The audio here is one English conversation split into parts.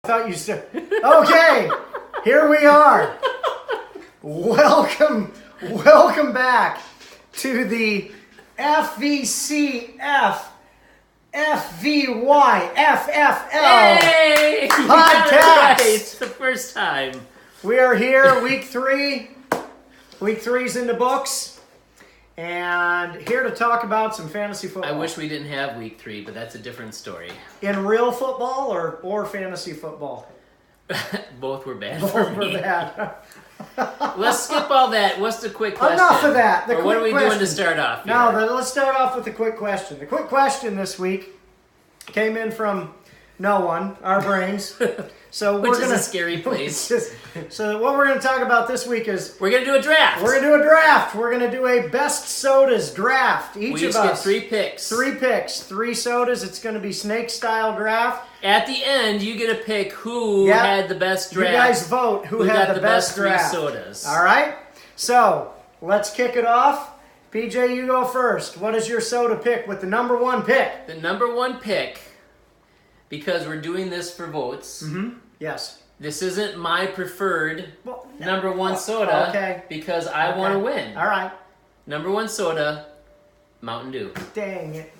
thought you said. Okay, here we are. Welcome back to the FVCFFVYFFL Hey! podcast. It's the first time. We are here, week 3. Week 3's in the books. And here to talk about some fantasy football. I wish we didn't have week 3, but that's a different story. In real football or fantasy football? Both were bad Both for were me. bad. Let's skip all that. What's the quick question? Enough of that. Or what are we doing to start off here? No, let's start off with the quick question. The quick question this week came in from no one, our brains. So Which is a scary place. So what we're going to talk about this week is we're going to do a draft. We're going to do a draft. We're going to do a best sodas draft. Each of us get 3 picks. 3 picks, 3 sodas. It's going to be snake style draft. At the end, you get to pick who had the best draft. You guys vote who had got the best draft. 3 sodas. All right. So let's kick it off. PJ, you go first. What is your soda pick with the number 1 pick? The number 1 pick, because we're doing this for votes. Mm-hmm. Yes. This isn't my preferred number 1 soda because I want to win. All right. Number 1 soda, Mountain Dew. Dang it.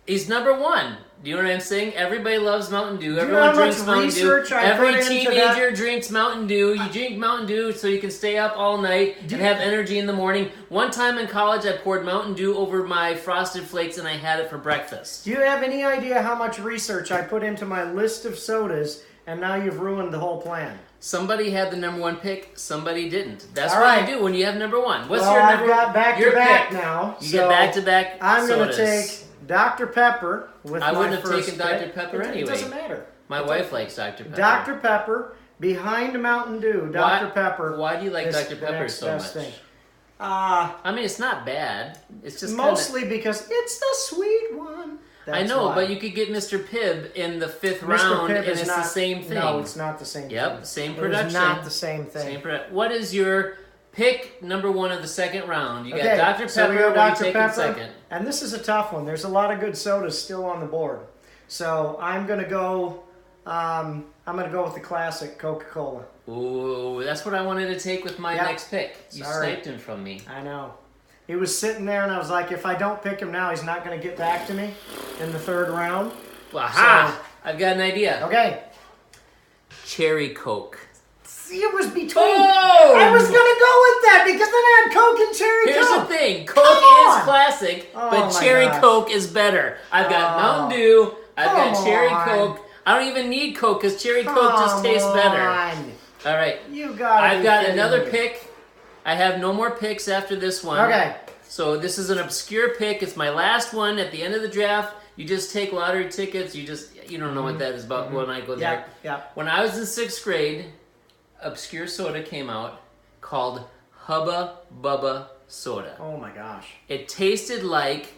He's number 1. Do you know what I'm saying? Everybody loves Mountain Dew. Do you know Everyone how drinks much Mountain research Dew. I Every put into teenager drinks Mountain Dew. You drink Mountain Dew so you can stay up all night and have energy in the morning. One time in college, I poured Mountain Dew over my Frosted Flakes and I had it for breakfast. Do you have any idea how much research I put into my list of sodas, and now you've ruined the whole plan? Somebody had the number 1 pick, somebody didn't. That's all what right. you do when you have number 1. What's well, your number? I've got back-to-back now. You get back-to-back I'm going to sodas. take Dr. Pepper with I my wouldn't have first taken Dr. pick. Pepper anyway. It doesn't matter. My wife likes Dr. Pepper. Dr. Pepper behind Mountain Dew. Dr. Pepper. Why do you like is Dr. the Pepper next so best much? thing. I mean, it's not bad. It's just mostly because it's the sweet one. I know, why. but you could get Mr. Pibb in the 5th Mr. round, Pibb and is it's not, the same thing. No, it's not the same thing. Yep, same It production. is not the same thing. What is your pick number 1 of the 2nd round? You Okay, got Dr. Pepper. so we go what are you Dr. taking Pepper, second? and this is a tough one. There's a lot of good sodas still on the board, so I'm gonna go. I'm gonna go with the classic Coca-Cola. Ooh, that's what I wanted to take with my next pick. You Sorry. sniped him from me. I know. He was sitting there, and I was like, if I don't pick him now, he's not gonna get back to me in the 3rd round. Aha! I've got an idea. Okay. Cherry Coke. See, it was between. Oh! I was gonna go with that because then I had Coke and Cherry Here's Coke. the thing. Coke is classic, Oh but my Cherry gosh. Coke is better. I've got Mountain Dew. I've got Come Cherry on. Coke. I don't even need Coke because Cherry Coke just tastes better. All right. You got it. I've got another pick. I have no more picks after this one. Okay. So this is an obscure pick. It's my last one at the end of the draft. You just take lottery tickets. You don't know what that is about when I go there. Yeah. When I was in 6th grade, obscure soda came out called Hubba Bubba soda. Oh my gosh. It tasted like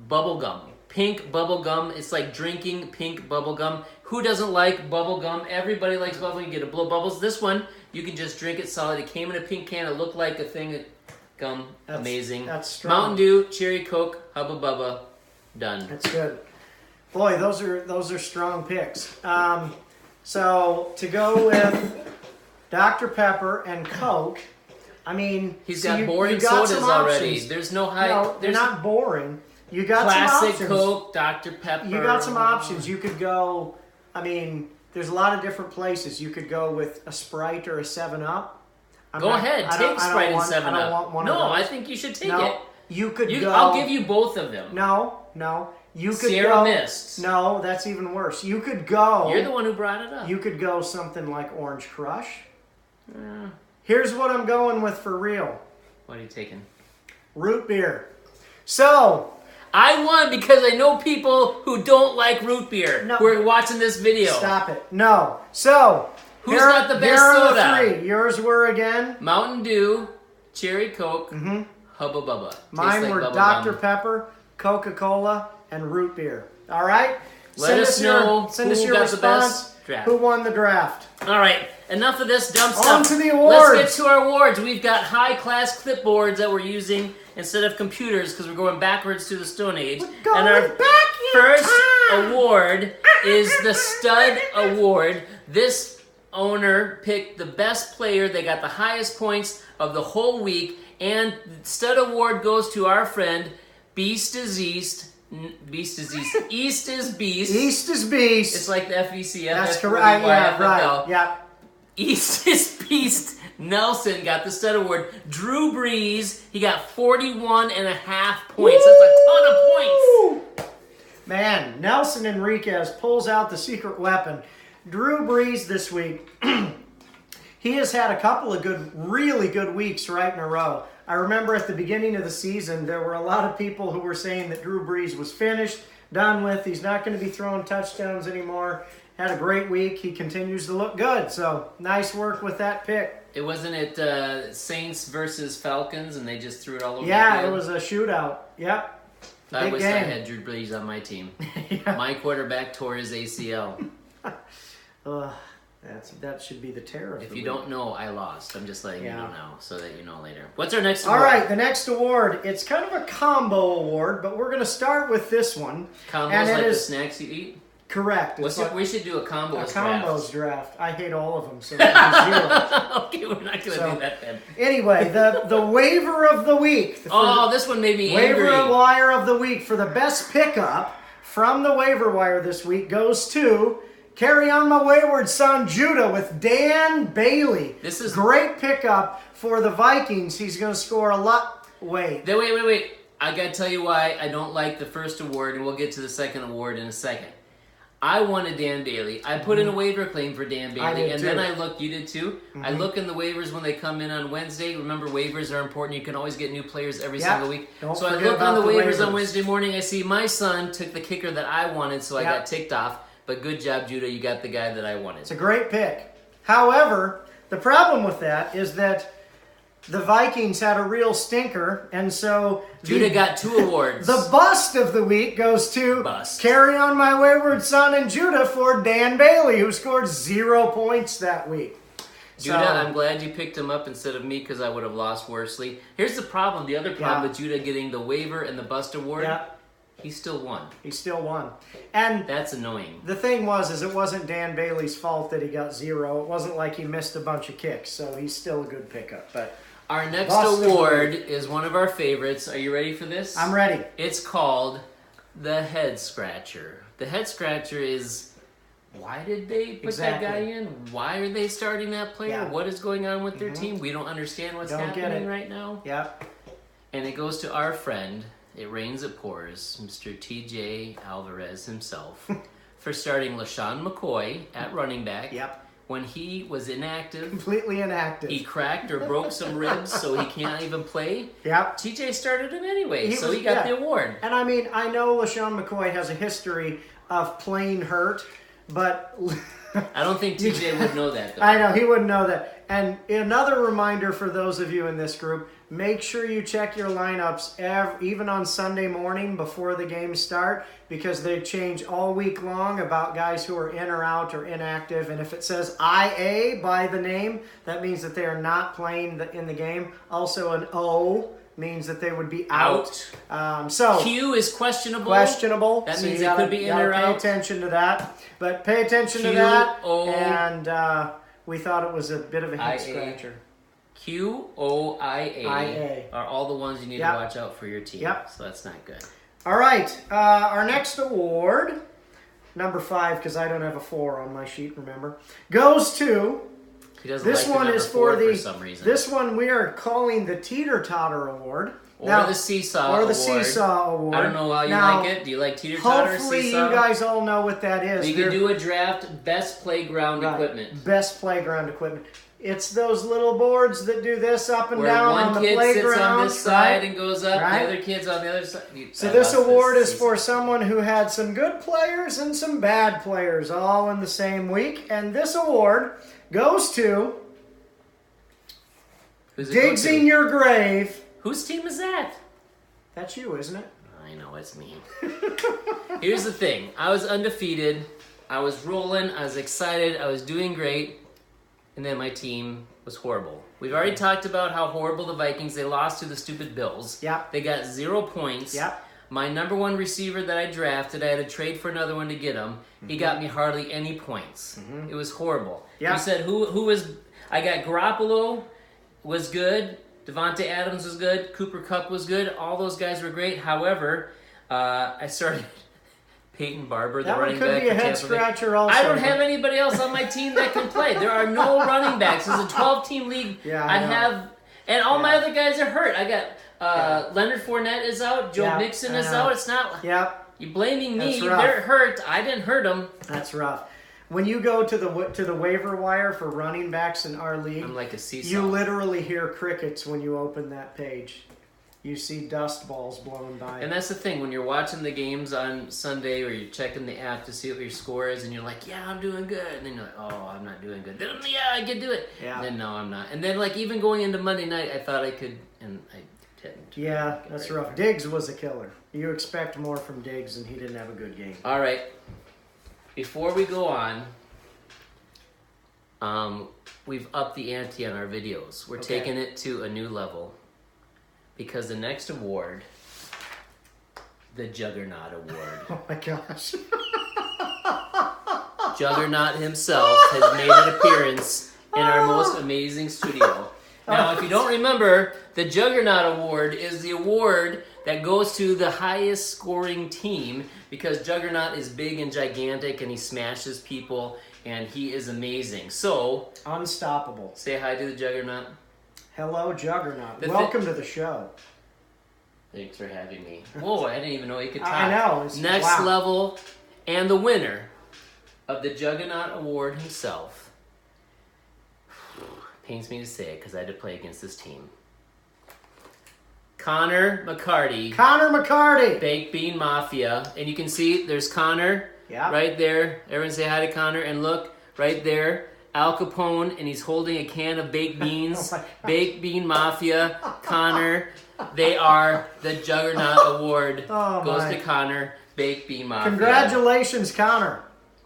bubble gum. Pink bubble gum. It's like drinking pink bubble gum. Who doesn't like bubble gum? Everybody likes bubble gum. You get to blow bubbles. This one, you can just drink it solid. It came in a pink can. It looked like a thing of gum. Amazing. That's strong. Mountain Dew, Cherry Coke, Hubba Bubba. Done. That's good. Boy, those are strong picks. So to go with Dr. Pepper and Coke, I mean, He's got boring sodas already. There's no high. No, they're not boring. You got classic some options. Coke, Dr. Pepper. You got some options. You could go. I mean, there's a lot of different places. You could go with a Sprite or a 7-Up. Go ahead, take Sprite and 7-Up. I don't want one of No, those. I think you should take No, it. you could go. I'll give you both of them. No. You could Sierra go. Mist. No, that's even worse. You could go. You're the one who brought it up. You could go something like Orange Crush. Here's what I'm going with for real. What are you taking? Root beer. So. I won because I know people who don't like root beer. No. Who are watching this video. Stop it. No. So. Who's got the best here are soda? the 3. Yours were again? Mountain Dew, Cherry Coke, Hubba Bubba. Mine were Dr. Pepper, Coca-Cola, and root beer. All right? Let us know Send who us your got the response. best draft. Who won the draft? All right, enough of this dumb stuff. On to the awards. Let's get to our awards. We've got high-class clipboards that we're using. instead of computers because we're going backwards to the Stone Age. Going And our back in first time. award is the Stud Award. This owner picked the best player. They got the highest points of the whole week. And the Stud Award goes to our friend, Beast is East. Beast is East. East is Beast. East is Beast. It's like the FVCFFVYFFL. That's correct. Yeah, right. Yeah. East is Beast. Nelson got the Stud Award. Drew Brees, he got 41 and a half points. That's a ton of points. Man, Nelson Enriquez pulls out the secret weapon. Drew Brees this week, he has had a couple of really good weeks right in a row. I remember at the beginning of the season, there were a lot of people who were saying that Drew Brees was finished, done with. He's not going to be throwing touchdowns anymore. Had a great week. He continues to look good. So nice work with that pick. It wasn't Saints versus Falcons, and they just threw it all over the Yeah, field? it was a shootout. Yep. I Big wish game. I had Drew Brees on my team. Yeah. My quarterback tore his ACL. That should be the terror of If the you week. don't know, I lost. I'm just letting you Yeah. know now, so that you know later. What's our next All award? right, the next award, it's kind of a combo award, but we're going to start with this one. Combos And it like the is- snacks you eat? Correct. What's It's we should do a combos a draft. combos draft. I hate all of them, so that zero. Okay, we're not going to So- do that then. Anyway, the waiver of the week. Oh, this one made me Waiver angry. wire of the week for the best pickup from the waiver wire this week goes to Carry On My Wayward Son Judah with Dan Bailey. This is- great pickup for the Vikings. He's going to score a lot. Wait. Wait. I got to tell you why I don't like the first award, and we'll get to the second award in a second. I wanted Dan Bailey. I put in a waiver claim for Dan Bailey, I did and too. then I looked. You did too? I look in the waivers when they come in on Wednesday. Remember, waivers are important. You can always get new players every Yeah. single week. Don't So I forget look on the about the waivers on waivers. Wednesday morning. I see my son took the kicker that I wanted, so I Yeah. got ticked off. But good job, Judah. You got the guy that I wanted. It's a great pick. However, the problem with that is that the Vikings had a real stinker, and so Judah got 2 awards. the bust of the week goes to Bust. Carry On My Wayward Son and Judah for Dan Bailey, who scored 0 points that week. Judah, So- I'm glad you picked him up instead of me because I would have lost worsely. Here's the problem. The other problem Yeah. with Judah getting the waiver and the bust award, Yeah, he still won. he still won. And That's annoying. the thing is it wasn't Dan Bailey's fault that he got 0. It wasn't like he missed a bunch of kicks, so he's still a good pickup. But Our next Bust of the award is one of our favorites. Are you ready for this? I'm ready. It's called the Head Scratcher. The Head Scratcher is, why did they put that guy Exactly. in? Why are they starting that player? Yeah. What is going on with their team? We don't understand what's Don't get happening it. right now. Yep. And it goes to our friend, it rains, it pours, Mr. TJ Alvarez himself, for starting LaShawn McCoy at running back. Yep. When he was inactive, Completely inactive. he cracked or broke some ribs, so he can't even play. Yep. TJ started him anyway, He so was- he got yeah. the award. And I mean, I know LaShawn McCoy has a history of playing hurt, but I don't think TJ would know that, though. I know he wouldn't know that. And another reminder for those of you in this group, make sure you check your lineups even on Sunday morning before the games start, because they change all week long about guys who are in or out or inactive. And if it says IA by the name, that means that they are not playing in the game. Also, an O means that they would be out. So Q is questionable. questionable. That so means you it could be in gotta or pay out. attention to that. But pay attention to Q, that. O, And we thought it was a bit of a head IA. scratcher. QOIA IA. are all the ones you need Yep. to watch out for your team. Yep. So that's not good. All right. Our next award, number 5, because I don't have a 4 on my sheet, remember, goes to... He doesn't This like the one number is 4 for the... some reason. This one we are calling the Teeter Totter Award. Or Now- the Seesaw Or the Award. Seesaw Award. I don't know how you Now, like it. Do you like teeter totter or Hopefully seesaw? you guys all know what that is. We can They're- do a draft best playground Right. equipment. Best playground equipment. It's those little boards that do this up and Where down one on the kid playground. sits on this side right? and goes up, Right. the other kid's on the other side. So I this love award is seesaw. for someone who had some good players and some bad players all in the same week. And this award goes to Who's it go Digs to? in Your Grave. Whose team is that? That's you, isn't it? I know, it's me. Here's the thing. I was undefeated. I was rolling. I was excited. I was doing great. and then my team was horrible. We've already talked about how horrible the Vikings. They lost to the stupid Bills. Yep. They got 0 points. Yep. My number one receiver that I drafted, I had to trade for another one to get him. He got me hardly any points. It was horrible. Yep. You said who was? I got Garoppolo was good. Devontae Adams was good. Cooper Kupp was good. All those guys were great. However, I started Peyton Barber, the running back. That could be a head scratcher also. I don't have anybody else on my team that can play. There are no running backs. It's a 12-team league. Yeah, I have, and all my other guys are hurt. I got Leonard Fournette is out. Joe Mixon is out. It's not. Yep. You blaming me? That's rough. They're hurt. I didn't hurt them. That's rough. When you go to the waiver wire for running backs in our league, I'm like a seesaw. You literally hear crickets when you open that page. You see dust balls blowing by. And that's the thing, when you're watching the games on Sunday or you're checking the app to see what your score is and you're like, yeah, I'm doing good. And then you're like, oh, I'm not doing good. Then, yeah, I can do it. Yeah. And then, no, I'm not. And then, like, even going into Monday night, I thought I could, and I didn't. Yeah, that's rough. Diggs was a killer. You expect more from Diggs, and he didn't have a good game. All right. Before we go on, we've upped the ante on our videos. We're taking it to a new level. Because the next award, the Juggernaut Award. Oh my gosh. Juggernaut himself has made an appearance in our most amazing studio. Now, if you don't remember, the Juggernaut Award is the award that goes to the highest scoring team because Juggernaut is big and gigantic and he smashes people and he is amazing. So, unstoppable. Say hi to the Juggernaut. Hello, Juggernaut. Welcome to the show. Thanks for having me. Whoa, I didn't even know you could talk. I know. Next level, and the winner of the Juggernaut Award himself. Pains me to say it because I had to play against this team. Connor McCarty. Connor McCarty. Baked Bean Mafia. And you can see there's Connor right there. Everyone say hi to Connor. And look, right there, Al Capone, and he's holding a can of baked beans. Baked Bean Mafia, Connor. They are the Juggernaut Award. Goes to Connor, Baked Bean Mafia. Congratulations, Connor.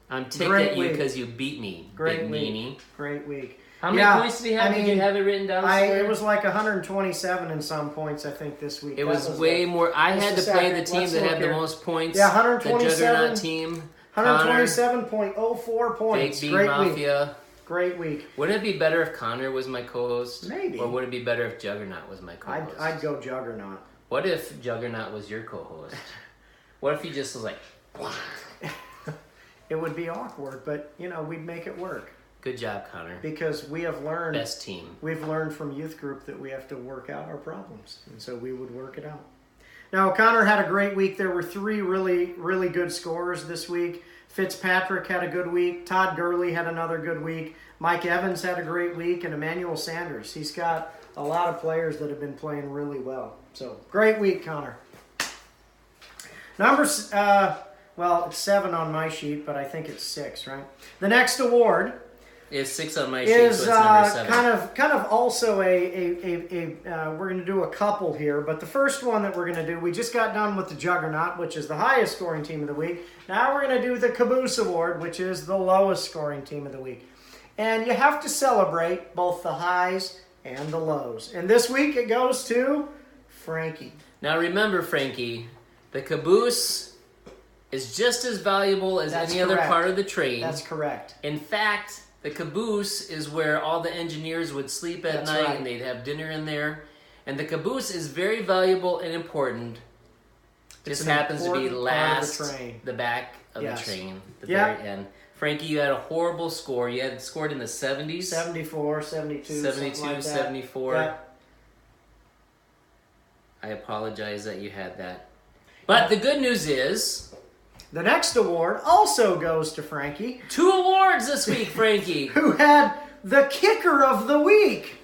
I'm ticked at you because you beat me. Great big week. Meanie. Great week. How many points did he have? Did you have it written down somewhere? It was like 127 in some points, I think, this week. It was way more. I had to play the team that had the most points. Yeah, 127. The Juggernaut team. 127.04 points. Baked Bean Mafia. Great week. Wouldn't it be better if Connor was my co-host? Maybe. Or would it be better if Juggernaut was my co-host? I'd go Juggernaut. What if Juggernaut was your co-host? What if he just was like... It would be awkward, but, we'd make it work. Good job, Connor. Because we have learned... Best team. We've learned from youth group that we have to work out our problems. And so we would work it out. Now, Connor had a great week. There were 3 really, really good scorers this week. Fitzpatrick had a good week. Todd Gurley had another good week. Mike Evans had a great week. And Emmanuel Sanders. He's got a lot of players that have been playing really well. So, great week, Connor. Numbers, it's 7 on my sheet, but I think it's 6, right? The next award... It's 6 on my sheet, so it's number 7. kind of also we're going to do a couple here, but the first one that we're going to do, we just got done with the Juggernaut, which is the highest scoring team of the week. Now we're going to do the Caboose Award, which is the lowest scoring team of the week. And you have to celebrate both the highs and the lows. And this week it goes to Frankie. Now remember, Frankie, the Caboose is just as valuable as any other part of the train. That's correct. In fact... The Caboose is where all the engineers would sleep at night and they'd have dinner in there. And the Caboose is very valuable and important. Just happens to be last, the back of the train, the very end. Frankie, you had a horrible score. You had scored in the 70s. 74, 72, 72, like 74. Yeah. I apologize that you had that. But the good news is... The next award also goes to Frankie. 2 awards this week, Frankie. Who had the kicker of the week.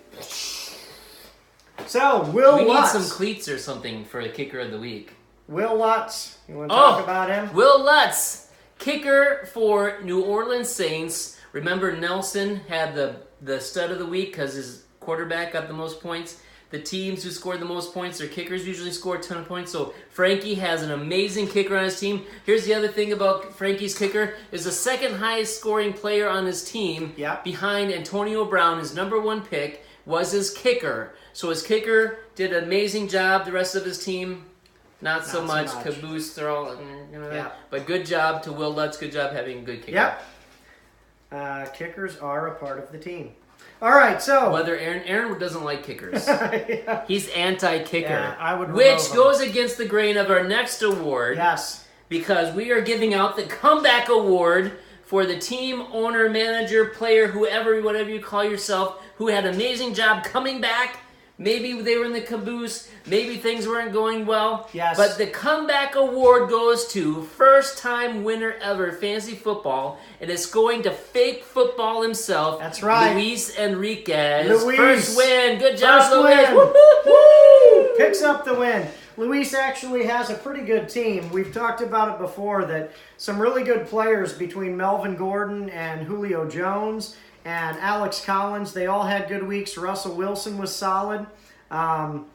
So, Will Lutz. We need some cleats or something for a kicker of the week. Will Lutz. You want to talk about him? Will Lutz. Kicker for New Orleans Saints. Remember, Nelson had the stud of the week because his quarterback got the most points. the teams who scored the most points, their kickers usually score a ton of points. So Frankie has an amazing kicker on his team. Here's the other thing about Frankie's kicker, is the second highest scoring player on his team, behind Antonio Brown, his number 1 pick, was his kicker. So his kicker did an amazing job. The rest of his team, not so much. Caboose, they're all, but good job to Will Lutz. Good job having a good kicker. Yep. Kickers are a part of the team. All right, so whether Aaron doesn't like kickers. He's anti-kicker. Yeah, I would which goes against the grain of our next award. Yes. Because we are giving out the comeback award for the team, owner, manager, player, whoever, whatever you call yourself, who had an amazing job coming back. Maybe they were in the caboose. Maybe things weren't going well. Yes. But the comeback award goes to first-time winner ever fantasy football. And it's going to fake football himself. That's right. Luis Enriquez. Luis. First win. Good job, Luis. Woo! Picks up the win. Luis actually has a pretty good team. We've talked about it before, that some really good players between Melvin Gordon and Julio Jones and Alex Collins, they all had good weeks. Russell Wilson was solid. Even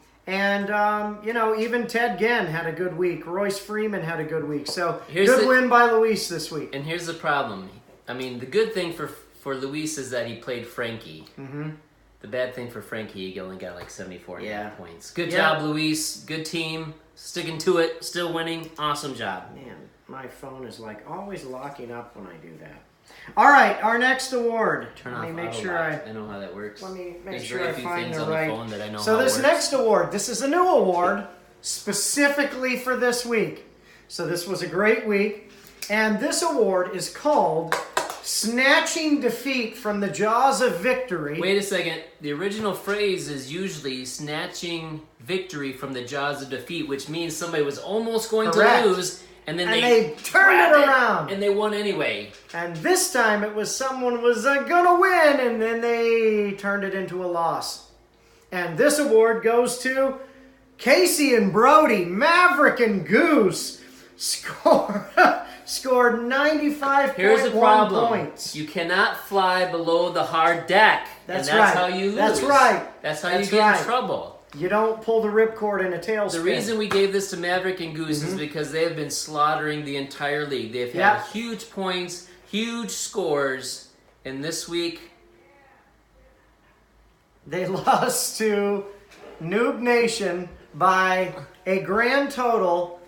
Ted Ginn had a good week. Royce Freeman had a good week. So, good win by Luis this week. And here's the problem. I mean, the good thing for Luis is that he played Frankie. Mm-hmm. The bad thing for Frankie, he only got like 74 points. Good job, Luis. Good team. Sticking to it. Still winning. Awesome job. Man, my phone is like always locking up when I do that. All right, our next award. Let me make sure I know how that works. Let me make There's sure very I few find things the on right. the phone that I know So how this it works. next award, this is a new award specifically for this week. So this was a great week, and this award is called Snatching Defeat from the Jaws of Victory. Wait a second. The original phrase is usually snatching victory from the jaws of defeat, which means somebody was almost going to lose. And then they turned it around. And they won anyway. And this time it was someone was going to win, and then they turned it into a loss. And this award goes to Casey and Brody, Maverick and Goose. Scored 95.1 Here's the problem. points. You cannot fly below the hard deck. That's how you lose. That's right. That's how you get in trouble. You don't pull the ripcord in a tailspin. The reason we gave this to Maverick and Goose is because they have been slaughtering the entire league. They've had huge points, huge scores, and this week they lost to Noob Nation by a grand total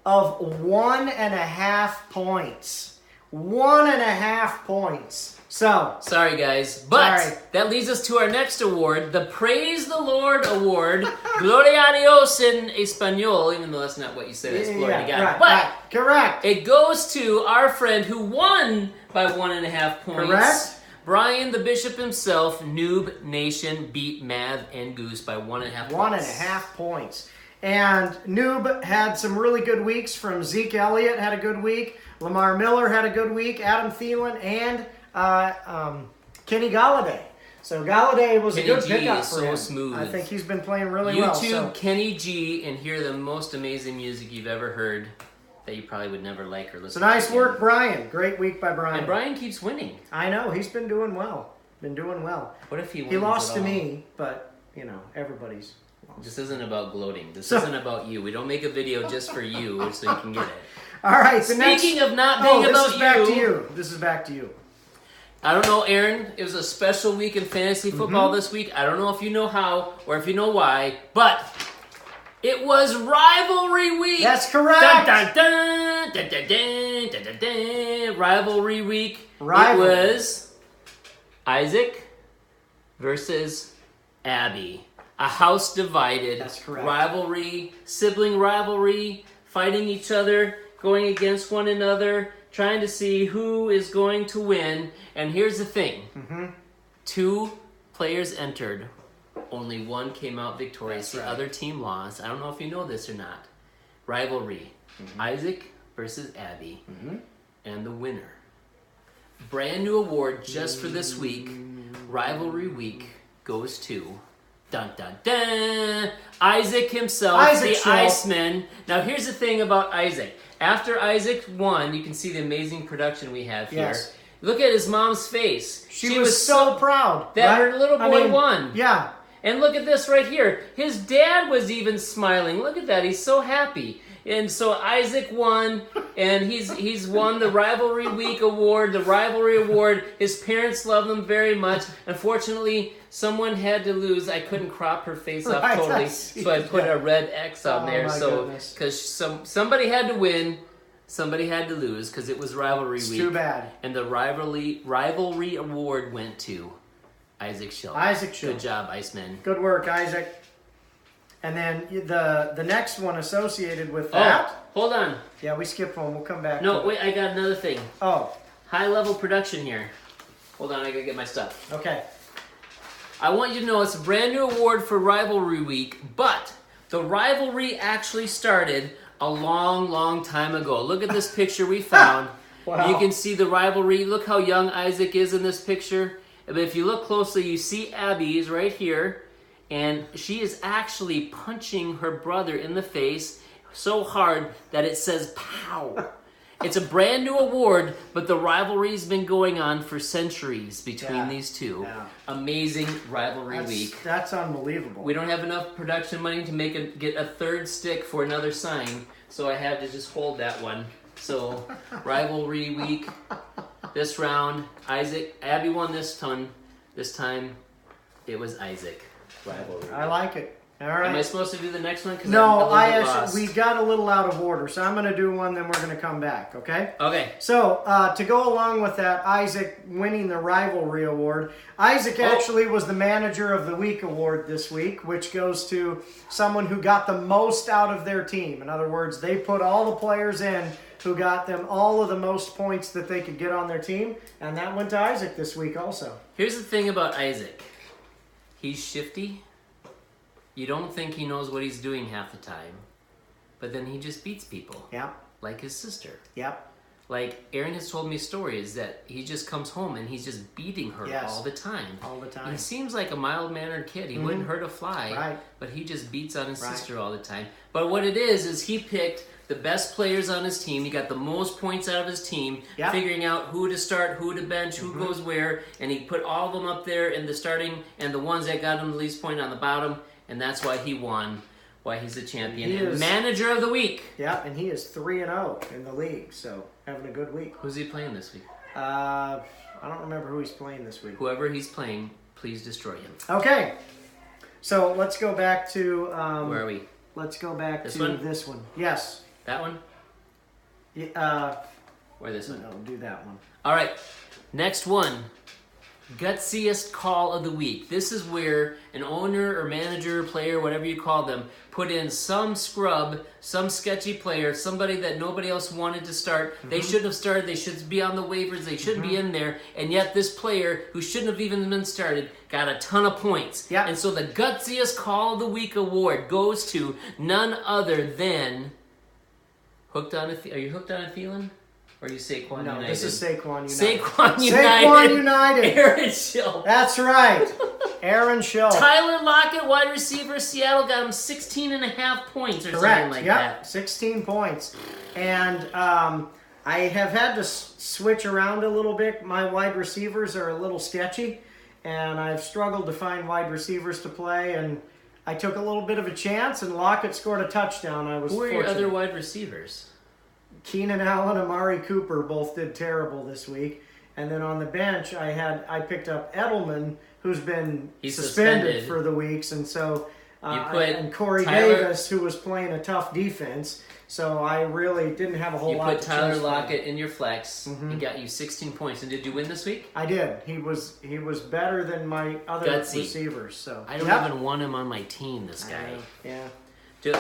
of 1.5 points. 1.5 points. So, sorry guys, but that leads us to our next award, the Praise the Lord Award, Gloria a Dios in Espanol, even though that's not what you said, it's Gloria to God. But correct. It goes to our friend who won by 1.5 points. Correct. Brian, the Bishop himself, Noob Nation beat Mav and Goose by 1.5 points. 1.5 points. And Noob had some really good weeks from Zeke Elliott had a good week, Lamar Miller had a good week, Adam Thielen, and Kenny Galladay. So Galladay was a good pickup for him. Smooth. I think he's been playing really well. YouTube Kenny G and hear the most amazing music you've ever heard that you probably would never like or listen to. So nice work, Brian. Great week by Brian. And Brian keeps winning. I know. He's been doing well. What if he wins? He lost to me, but, everybody's lost. This isn't about gloating. This isn't about you. We don't make a video just for you so you can get it. All right. Speaking of not being about this is back to you. This is back to you. I don't know, Aaron. It was a special week in fantasy football this week. I don't know if you know how or if you know why, but it was rivalry week. That's correct. Dun, dun, dun, dun, dun, dun, dun, dun, dun. Rivalry week. Rivalry. It was Isaac versus Abby. A house divided. That's correct. Rivalry, sibling rivalry, fighting each other, going against one another, trying to see who is going to win. And here's the thing. 2 players entered. Only one came out victorious. The other team lost. I don't know if you know this or not. Rivalry. Isaac versus Abby. And the winner. Brand new award just for this week. Rivalry week goes to... Dun, dun, dun. Isaac himself, the Iceman. Now, here's the thing about Isaac. After Isaac won, you can see the amazing production we have here. Look at his mom's face. She was so proud that her little boy won. Yeah. And look at this right here. His dad was even smiling. Look at that. He's so happy. And so Isaac won, and he's won the Rivalry Week award, the Rivalry Award. His parents love him very much. Unfortunately, someone had to lose. I couldn't crop her face off totally, so I put a red X on there. So because somebody had to win, somebody had to lose because it was Rivalry Week. Too bad. And the Rivalry Award went to Isaac Schill. Isaac Schill. Good job, Iceman. Good work, Isaac. And then the next one associated with that. Oh, hold on. Yeah, we skipped one. We'll come back. No, wait, I got another thing. Oh. High level production here. Hold on, I gotta get my stuff. Okay. I want you to know it's a brand new award for Rivalry Week, but the rivalry actually started a long, long time ago. Look at this picture we found. Wow. You can see the rivalry. Look how young Isaac is in this picture. But if you look closely, you see Abby is right here. And she is actually punching her brother in the face so hard that it says pow. It's a brand new award, but the rivalry's been going on for centuries between these two. Yeah. Amazing Rivalry Week. That's unbelievable. We don't have enough production money to get a third stick for another sign, so I had to just hold that one. So, Rivalry Week, this round, Abby won this time. This time, it was Isaac. Rivalry. I like it. All right. Am I supposed to do the next one? No, we got a little out of order, so I'm going to do one, then we're going to come back, okay? Okay. So, to go along with that, Isaac winning the Rivalry Award, Isaac actually was the Manager of the Week award this week, which goes to someone who got the most out of their team. In other words, they put all the players in who got them all of the most points that they could get on their team, and that went to Isaac this week also. Here's the thing about Isaac. He's shifty. You don't think he knows what he's doing half the time. But then he just beats people. Yeah. Like his sister. Yep. Like, Aaron has told me stories that he just comes home and he's just beating her all the time. All the time. He seems like a mild-mannered kid. He wouldn't hurt a fly. Right. But he just beats on his sister all the time. But what it is he picked the best players on his team. He got the most points out of his team, figuring out who to start, who to bench, who goes where, and he put all of them up there in the starting and the ones that got him the least point on the bottom, and that's why he won, why he's the champion. And Manager of the Week. Yeah, and he is 3-0 in the league, so having a good week. Who's he playing this week? I don't remember who he's playing this week. Whoever he's playing, please destroy him. Okay, so let's go back to... where are we? Let's go back this to one? This one. Yes. That one? Yeah, or this one? No, do that one. All right, next one. Gutsiest Call of the Week. This is where an owner or manager, player, whatever you call them, put in some scrub, some sketchy player, somebody that nobody else wanted to start. They shouldn't have started. They should be on the waivers. They shouldn't be in there. And yet this player, who shouldn't have even been started, got a ton of points. Yep. And so the Gutsiest Call of the Week award goes to none other than... Are you hooked on a feeling? Or are you Saquon United? No, this is Saquon United. Saquon United. Saquon United. Aaron Schill. That's right. Aaron Schill. Tyler Lockett, wide receiver, Seattle, got him 16.5 points or something like that. 16 points. And I have had to switch around a little bit. My wide receivers are a little sketchy, and I've struggled to find wide receivers to play, and I took a little bit of a chance, and Lockett scored a touchdown. I was fortunate. Who are your other wide receivers? Keenan Allen and Amari Cooper both did terrible this week. And then on the bench, I picked up Edelman, who's been suspended for the weeks, and so and Corey Davis, who was playing a tough defense. So I really didn't have a whole lot. You put Tyler Lockett in your flex. He got you 16 points. And did you win this week? I did. He was better than my other receivers. So I don't even want him on my team. This guy. Yeah.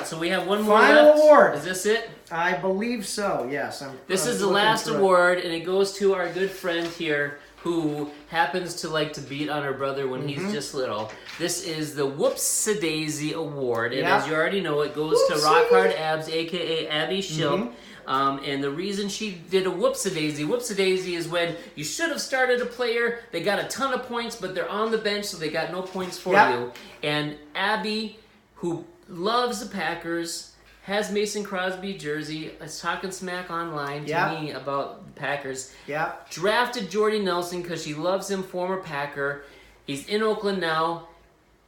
So we have one more final left. Award. Is this it? I believe so. Yes. This is the last award, and it goes to our good friend here, who happens to like to beat on her brother when he's just little. This is the Whoops-a-Daisy Award, and as you already know, it goes to Rock Hard Abs, a.k.a. Abby Schill. And the reason she did a Whoops-a-Daisy is when you should have started a player, they got a ton of points, but they're on the bench, so they got no points for you. And Abby, who loves the Packers, has Mason Crosby jersey, is talking smack online to me about the Packers. Drafted Jordy Nelson because she loves him, former Packer. He's in Oakland now.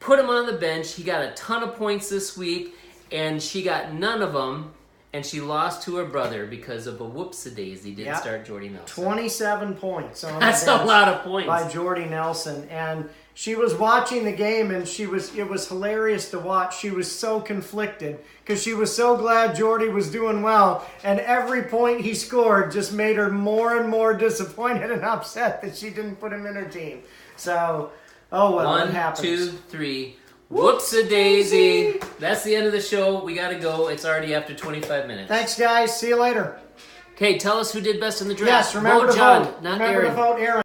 put him on the bench. He got a ton of points this week, and she got none of them. And she lost to her brother because of a whoopsie-daisy. Didn't start Jordy Nelson. 27 points on That's the bench a lot of points. by Jordy Nelson. And she was watching the game, and it was hilarious to watch. She was so conflicted because she was so glad Jordy was doing well. And every point he scored just made her more and more disappointed and upset that she didn't put him in her team. So, oh well, it happens. 1, 2, 3. Whoops-a-daisy. That's the end of the show. We got to go. It's already after 25 minutes. Thanks, guys. See you later. Okay, tell us who did best in the draft. Yes, remember vote to John, vote. not Remember Aaron. to vote Aaron.